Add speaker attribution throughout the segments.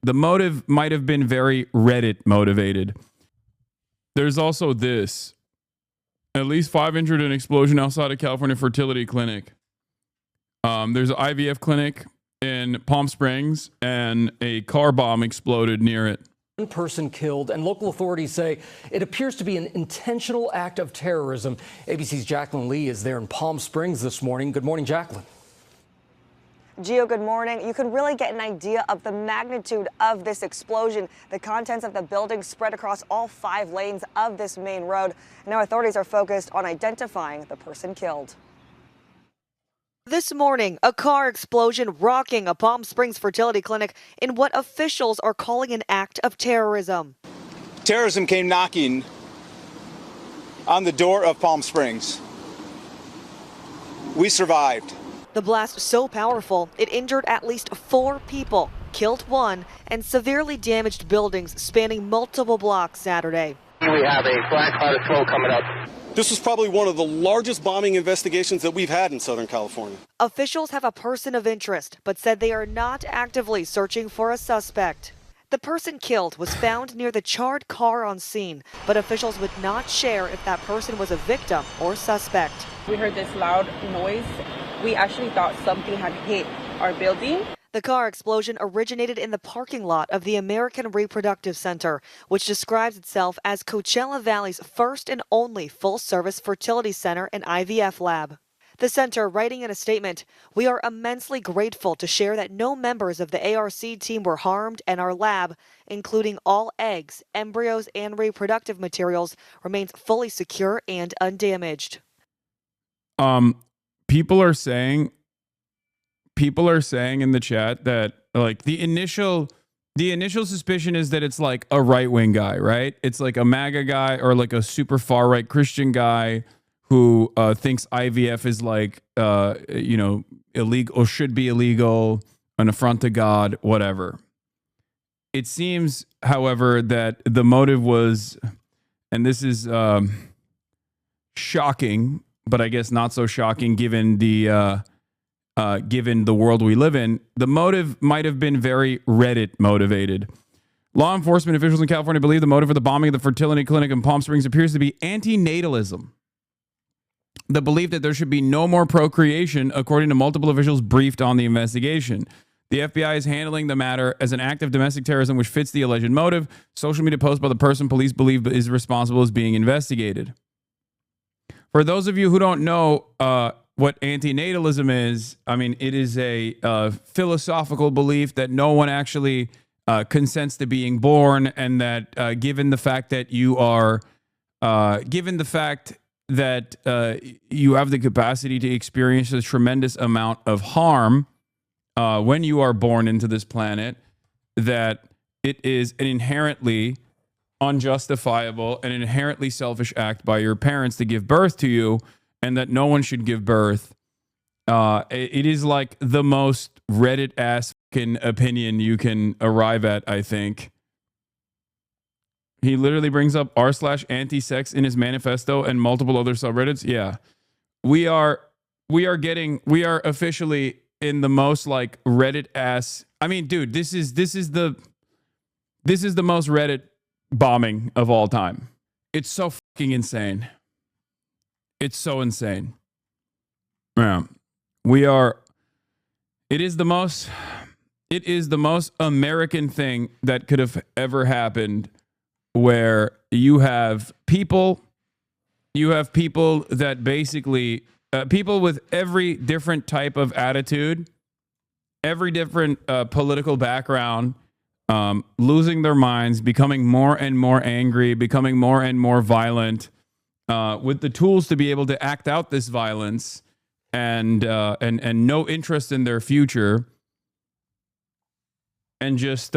Speaker 1: The motive might have been very Reddit motivated. There's also this. At least 5 injured in explosion outside of California fertility clinic. There's an IVF clinic in Palm Springs, and a car bomb exploded near it.
Speaker 2: One person killed, and local authorities say it appears to be an intentional act of terrorism. ABC's Jacqueline Lee is there in Palm Springs this morning. Good morning, Jacqueline.
Speaker 3: Gio, good morning. You can really get an idea of the magnitude of this explosion. The contents of the building spread across all 5 lanes of this main road. Now authorities are focused on identifying the person killed. This morning, a car explosion rocking a Palm Springs fertility clinic in what officials are calling an act of terrorism.
Speaker 4: Terrorism came knocking on the door of Palm Springs. We survived.
Speaker 3: The blast so powerful, it injured at least 4 people, killed 1, and severely damaged buildings spanning multiple blocks Saturday.
Speaker 5: We have a black cloud of smoke coming up.
Speaker 6: This was probably one of the largest bombing investigations that we've had in Southern California.
Speaker 3: Officials have a person of interest, but said they are not actively searching for a suspect. The person killed was found near the charred car on scene, but officials would not share if that person was a victim or suspect.
Speaker 7: We heard this loud noise. We actually thought something had hit our building.
Speaker 3: The car explosion originated in the parking lot of the American Reproductive Center, which describes itself as Coachella Valley's first and only full-service fertility center and IVF lab. The center, writing in a statement, "We are immensely grateful to share that no members of the ARC team were harmed, and our lab, including all eggs, embryos, and reproductive materials, remains fully secure and undamaged."
Speaker 1: People are saying in the chat that like the initial suspicion is that it's like a right-wing guy, right? It's like a MAGA guy or like a super far-right Christian guy who thinks IVF is like illegal or should be illegal, an affront to God, whatever. It seems, however, that the motive was, and this is shocking, but I guess not so shocking given the world we live in, the motive might have been very Reddit motivated. Law enforcement officials in California believe the motive for the bombing of the fertility clinic in Palm Springs appears to be antinatalism. The belief that there should be no more procreation, according to multiple officials briefed on the investigation. The FBI is handling the matter as an act of domestic terrorism which fits the alleged motive. Social media post by the person police believe is responsible is being investigated. For those of you who don't know what antinatalism is, I mean, it is a philosophical belief that no one actually consents to being born, and that given the fact that you are, given the fact that you have the capacity to experience a tremendous amount of harm when you are born into this planet, that it is an inherently unjustifiable and inherently selfish act by your parents to give birth to you, and that no one should give birth. It is like the most Reddit-ass opinion you can arrive at, I think. He literally brings up r/anti-sex in his manifesto and multiple other subreddits. Yeah. We are officially in the most like Reddit-ass. I mean, dude, this is the most Reddit bombing of all time. It's so fucking insane. It's so insane. Yeah. It is the most American thing that could have ever happened, where you have people that basically, people with every different type of attitude, every different political background, losing their minds, becoming more and more angry, becoming more and more violent, with the tools to be able to act out this violence, and no interest in their future, and just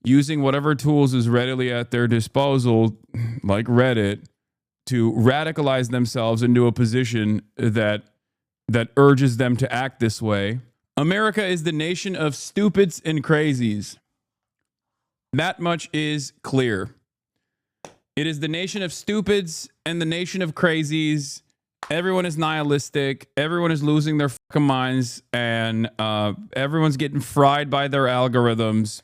Speaker 1: using whatever tools is readily at their disposal, like Reddit, to radicalize themselves into a position that urges them to act this way. America is the nation of stupids and crazies. That much is clear. It is the nation of stupids and the nation of crazies, everyone is nihilistic. Everyone is losing their fucking minds, and everyone's getting fried by their algorithms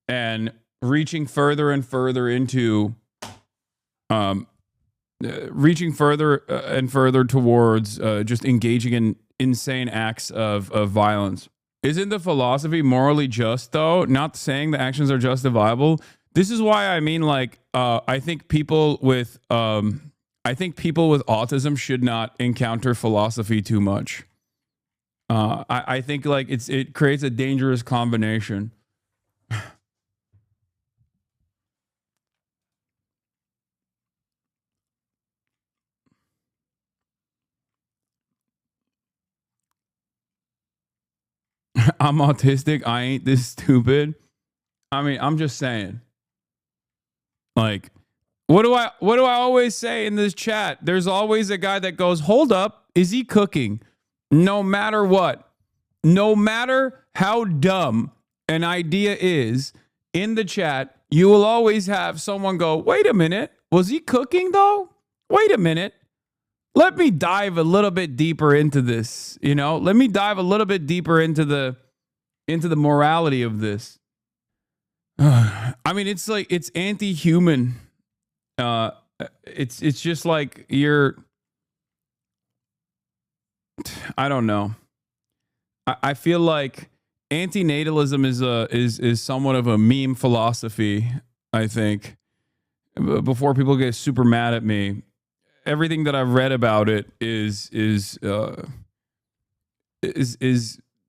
Speaker 1: and reaching further and further into, reaching further and further towards just engaging in insane acts of violence. Isn't the philosophy morally just, though? Not saying the actions are justifiable. This is why I mean, like, I think people with autism should not encounter philosophy too much. I think like it creates a dangerous combination. I'm autistic. I ain't this stupid. I mean, I'm just saying. Like, what do I always say in this chat? There's always a guy that goes, "Hold up, is he cooking?" No matter what, no matter how dumb an idea is in the chat, you will always have someone go, "Wait a minute, was he cooking though? Wait a minute. Let me dive a little bit deeper into this, you know? Let me dive a little bit deeper into the morality of this." I mean, it's like it's anti-human. It's just like I don't know. I feel like antinatalism is somewhat of a meme philosophy, I think. Before people get super mad at me, everything that I've read about it is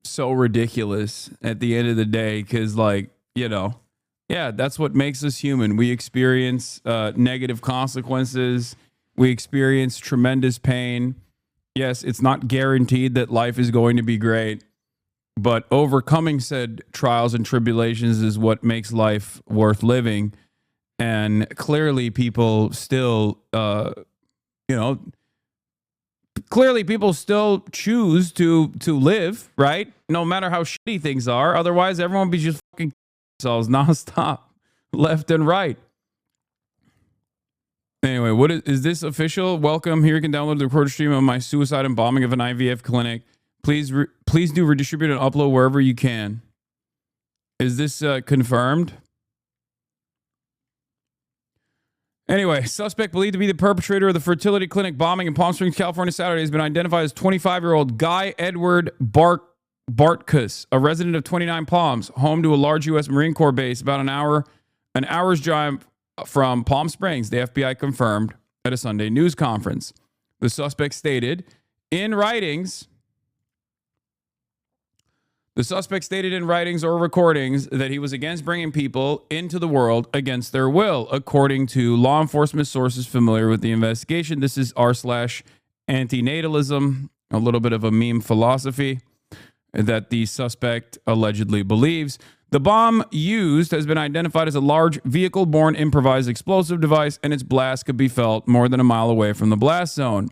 Speaker 1: so ridiculous at the end of the day, because, like, you know, yeah, that's what makes us human. We experience negative consequences. We experience tremendous pain. Yes, it's not guaranteed that life is going to be great, but overcoming said trials and tribulations is what makes life worth living. And clearly people still, clearly people still choose to live, right? No matter how shitty things are. Otherwise, everyone would be just fucking themselves nonstop, left and right. Anyway, what is this official? Welcome. Here you can download the recorded stream of my suicide and bombing of an IVF clinic. Please do redistribute and upload wherever you can. Is this confirmed? Anyway, suspect believed to be the perpetrator of the fertility clinic bombing in Palm Springs, California, Saturday has been identified as 25-year-old Guy Edward Bartkus, a resident of 29 Palms, home to a large U.S. Marine Corps base about an hour's drive from Palm Springs, the FBI confirmed at a Sunday news conference. The suspect stated in writings or recordings that he was against bringing people into the world against their will, according to law enforcement sources familiar with the investigation. This is r/antinatalism, a little bit of a meme philosophy that the suspect allegedly believes. The bomb used has been identified as a large vehicle-borne improvised explosive device, and its blast could be felt more than a mile away from the blast zone.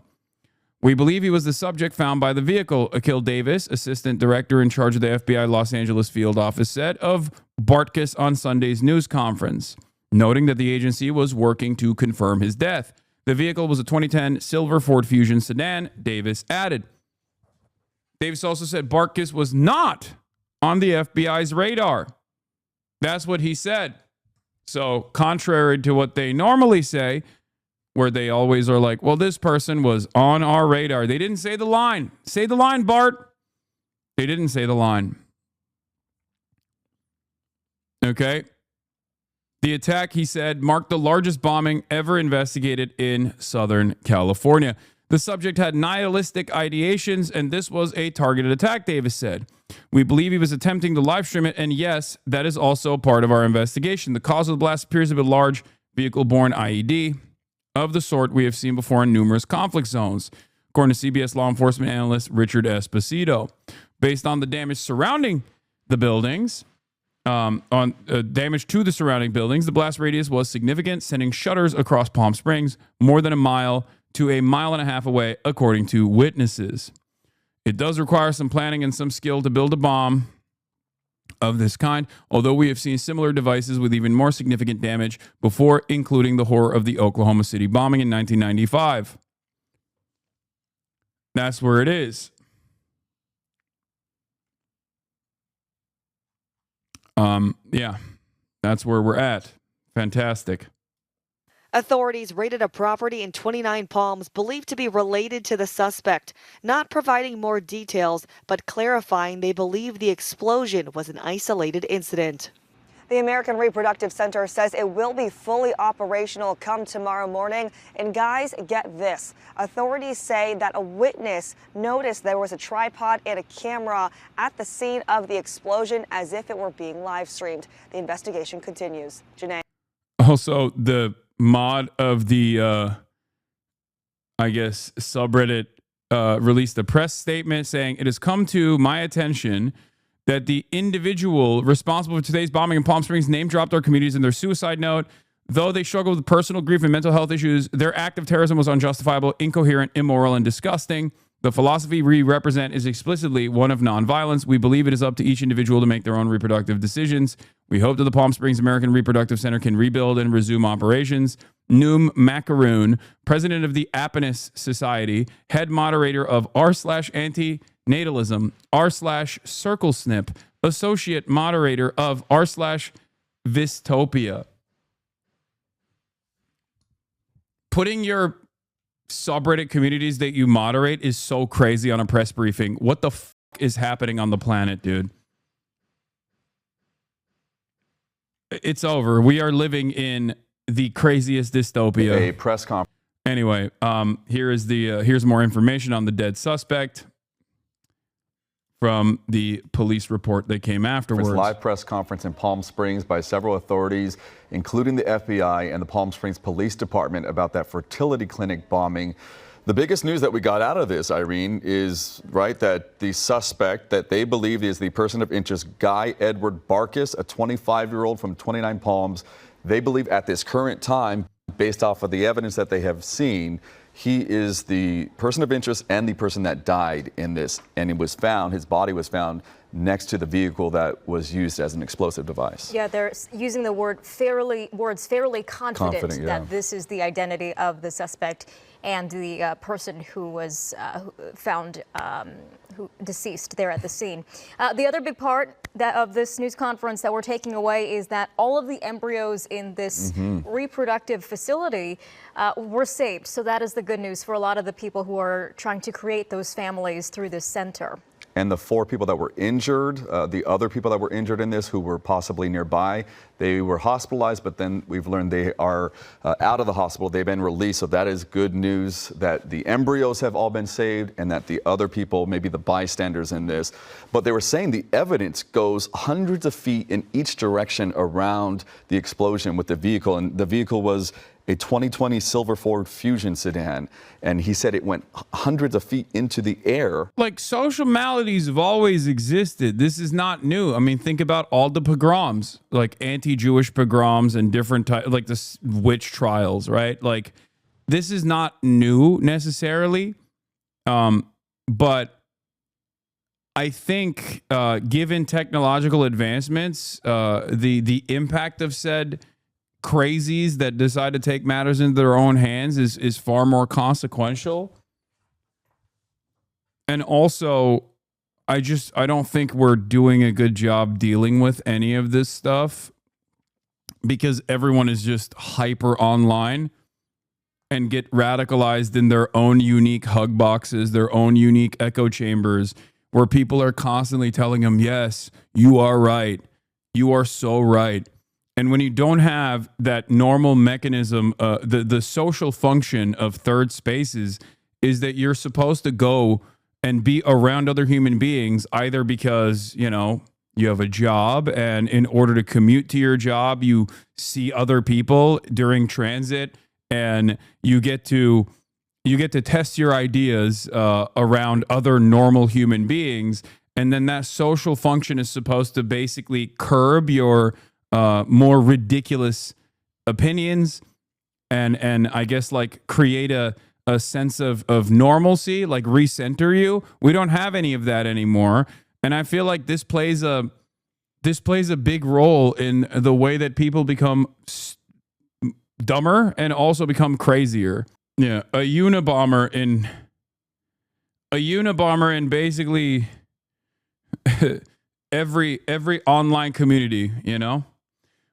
Speaker 1: We believe he was the subject found by the vehicle, Akil Davis, assistant director in charge of the FBI Los Angeles field office, said of Bartkus on Sunday's news conference, noting that the agency was working to confirm his death. The vehicle was a 2010 silver Ford Fusion sedan, Davis added. Davis also said Bartkus was not on the FBI's radar. That's what he said. So, contrary to what they normally say, where they always are like, well, this person was on our radar. They didn't say the line. Say the line, Bart. They didn't say the line. Okay. The attack, he said, marked the largest bombing ever investigated in Southern California. The subject had nihilistic ideations, and this was a targeted attack, Davis said. We believe he was attempting to live stream it, and yes, that is also part of our investigation. The cause of the blast appears to be a large vehicle-borne IED of the sort we have seen before in numerous conflict zones, according to CBS law enforcement analyst Richard Esposito. Based on the damage surrounding the buildings, damage to the surrounding buildings, the blast radius was significant, sending shudders across Palm Springs more than a mile to a mile and a half away, according to witnesses. It does require some planning and some skill to build a bomb of this kind, although we have seen similar devices with even more significant damage before, including the horror of the Oklahoma City bombing in 1995. That's where it is. Yeah, that's where we're at. Fantastic.
Speaker 3: Authorities raided a property in 29 Palms believed to be related to the suspect, not providing more details, but clarifying they believe the explosion was an isolated incident.
Speaker 8: The American Reproductive Center says it will be fully operational come tomorrow morning. And guys, get this. Authorities say that a witness noticed there was a tripod and a camera at the scene of the explosion as if it were being live streamed. The investigation continues. Janae.
Speaker 1: Also, the mod of the, I guess, subreddit released a press statement saying, "It has come to my attention that the individual responsible for today's bombing in Palm Springs name-dropped our communities in their suicide note. Though they struggle with personal grief and mental health issues, their act of terrorism was unjustifiable, incoherent, immoral, and disgusting. The philosophy we represent is explicitly one of nonviolence. We believe it is up to each individual to make their own reproductive decisions. We hope that the Palm Springs American Reproductive Center can rebuild and resume operations." Noom Macaroon, president of the Appenis Society, head moderator of r/anti-natalism, r/circlesnip, associate moderator of r/vistopia. Putting your subreddit communities that you moderate is so crazy on a press briefing. What the f is happening on the planet, dude? It's over. We are living in the craziest dystopia.
Speaker 9: A press conference.
Speaker 1: Anyway, here's more information on the dead suspect from the police report that came afterwards.
Speaker 9: Live press conference in Palm Springs by several authorities, including the FBI and the Palm Springs Police Department, about that fertility clinic bombing. The biggest news that we got out of this, Irene, is that the suspect that they believe is the person of interest, Guy Edward Barkis, a 25-year-old from 29 Palms. They believe at this current time, based off of the evidence that they have seen, he is the person of interest and the person that died in this. And his body was found next to the vehicle that was used as an explosive device.
Speaker 10: Yeah, they're using the words fairly confident that this is the identity of the suspect and the person who was found deceased there at the scene. The other big part of this news conference that we're taking away is that all of the embryos in this reproductive facility were saved. So that is the good news for a lot of the people who are trying to create those families through this center.
Speaker 9: And the 4 people that were injured, the other people that were injured in this who were possibly nearby, they were hospitalized, but then we've learned they are out of the hospital. They've been released. So that is good news that the embryos have all been saved and that the other people, maybe the bystanders in this. But they were saying the evidence goes hundreds of feet in each direction around the explosion with the vehicle. And the vehicle was a 2020 Silver Ford Fusion sedan, and he said it went hundreds of feet into the air.
Speaker 1: Like, social maladies have always existed. This is not new. I mean, think about all the pogroms, like anti-Jewish pogroms and different types, like the witch trials, right? Like, this is not new necessarily, but I think given technological advancements, the impact of said crazies that decide to take matters into their own hands is far more consequential. And also, I don't think we're doing a good job dealing with any of this stuff because everyone is just hyper online and get radicalized in their own unique hug boxes, their own unique echo chambers, where people are constantly telling them, yes, you are right. You are so right. And when you don't have that normal mechanism, the social function of third spaces is that you're supposed to go and be around other human beings, either because, you have a job, and in order to commute to your job, you see other people during transit, and you get to test your ideas around other normal human beings. And then that social function is supposed to basically curb your more ridiculous opinions and I guess like create a sense of normalcy, like recenter you. We don't have any of that anymore. And I feel like this plays a big role in the way that people become dumber and also become crazier. Yeah, a Unabomber in a Unabomber in basically every online community, you know?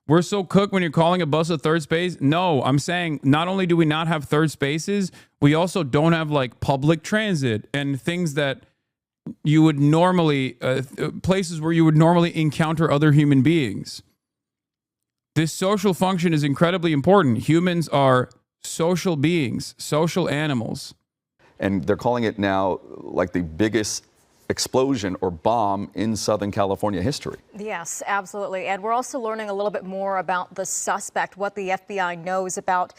Speaker 1: We're so cooked when you're calling a bus a third space. No, I'm saying not only do we not have third spaces, we also don't have like public transit and things that you would normally, places where you would normally encounter other human beings. This social function is incredibly important. Humans are social beings, social animals.
Speaker 9: And they're calling it now like the biggest explosion or bomb in Southern California history.
Speaker 10: Yes, absolutely. And we're also learning a little bit more about the suspect, what the FBI knows about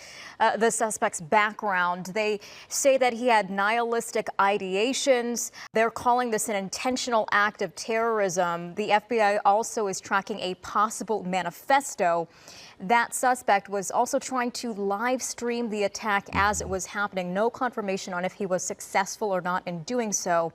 Speaker 10: the suspect's background. They say that he had nihilistic ideations. They're calling this an intentional act of terrorism. The FBI also is tracking a possible manifesto. That suspect was also trying to live stream the attack as it was happening. No confirmation on if he was successful or not in doing so.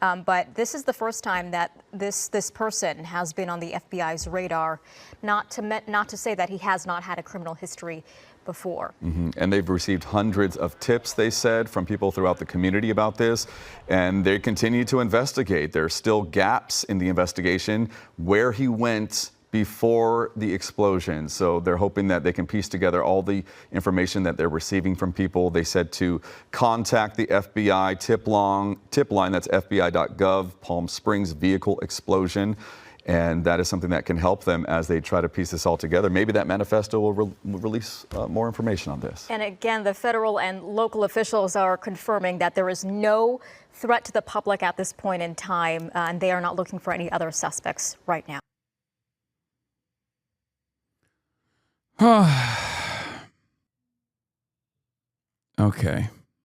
Speaker 10: But this is the first time that this person has been on the FBI's radar, not to say that he has not had a criminal history before.
Speaker 9: And they've received hundreds of tips, they said, from people throughout the community about this, and they continue to investigate. There are still gaps in the investigation where he went before the explosion. So they're hoping that they can piece together all the information that they're receiving from people. They said to contact the FBI tip line, that's FBI.gov, Palm Springs vehicle explosion. And that is something that can help them as they try to piece this all together. Maybe that manifesto will release more information on this.
Speaker 10: And again, the federal and local officials are confirming that there is no threat to the public at this point in time, and they are not looking for any other suspects right now.
Speaker 1: Okay.